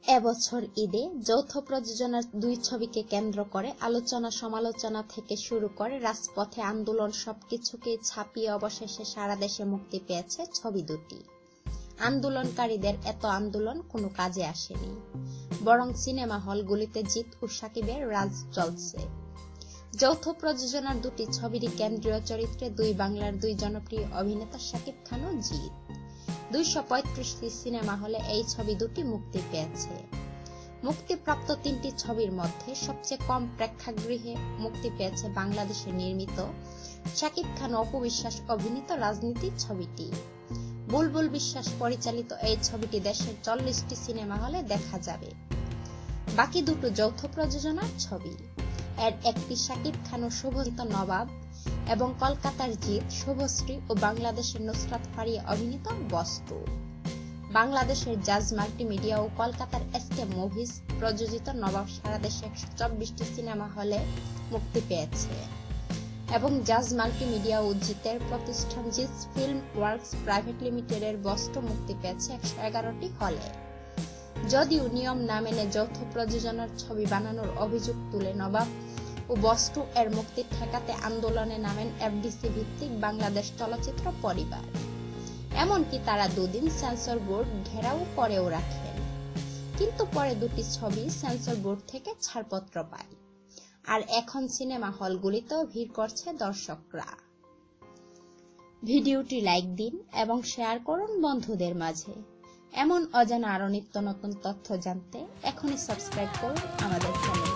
এবছর ঈদে যৌথ প্রযোজনার দুই ছবিকে কেন্দ্র করে আলোচনা সমালোচনা থেকে শুরু করে রাজপথে আন্দোলন সবকিছুকে ছাপিয়ে অবশেষে সারা দেশে মুক্তি পেয়েছে ছবি দুটি। আন্দোলনকারীদের এত আন্দোলন কোনো কাজে আসেনি, বরং সিনেমা হলগুলিতে জিৎ ও সাকিবের রাজ চলছে। যৌথ প্রযোজনার দুটি ছবিরই কেন্দ্রীয় চরিত্রে দুই বাংলার দুই জনপ্রিয় অভিনেতা শাকিব খান ও জিৎ। 235টি সিনেমা হলে এই ছবি দুটি মুক্তি পেয়েছে। মুক্তিপ্রাপ্ত 3টি ছবির মধ্যে সবচেয়ে কম প্রেক্ষাগৃহে মুক্তি পেয়েছে বাংলাদেশে নির্মিত শাকিব খান ও অপু বিশ্বাস অভিনীত রাজনীতি ছবিটি। বুলবুল বিশ্বাস পরিচালিত এই ছবিটি দেশের 40টি সিনেমা হলে দেখা যাবে। বাকি দুটো যৌথ প্রযোজনার ছবি। এর একটি শাকিব খান ও শুভজিৎ নবাব এবং কলকাতার জিৎ, শুভশ্রী ও বাংলাদেশের নুসরাত ফারিয়া অভিনীত বস্তু। বাংলাদেশের জাজ মাল্টিমিডিয়া ও কলকাতার এসকে মুভিজ প্রযোজিত নবাব সারা দেশে 124টি সিনেমা হলে মুক্তি পেয়েছে এবং জাজ মাল্টিমিডিয়া ও জিতের প্রতিষ্ঠান জিৎ ফিল্ম ওয়ার্কস প্রাইভেট লিমিটেডের বস্তু মুক্তি পেয়েছে 111টি হলে। যদিও নিয়ম না মেনে যৌথ প্রযোজনার ছবি বানানোর অভিযোগ তুলে নবাব ও বস্তু এর মুক্তি ঠেকাতে আন্দোলনে নামেন এফডিসি ভিত্তিক বাংলাদেশ চলচ্চিত্র পরিবার। এমনকি তারা দুদিন সেন্সর বোর্ড ঘেরাও করেও রাখেন, কিন্তু পরে দুটি ছবি সেন্সর বোর্ড থেকে ছাড়পত্র পায়। আর এখন সিনেমা হলগুলিতেও ভিড় করছে দর্শকরা। ভিডিওটি লাইক দিন এবং শেয়ার করুন বন্ধুদের মাঝে। এমন অজানা আরো নিত্য নতুন তথ্য জানতে এখনই সাবস্ক্রাইব করুন আমাদের চ্যানেল।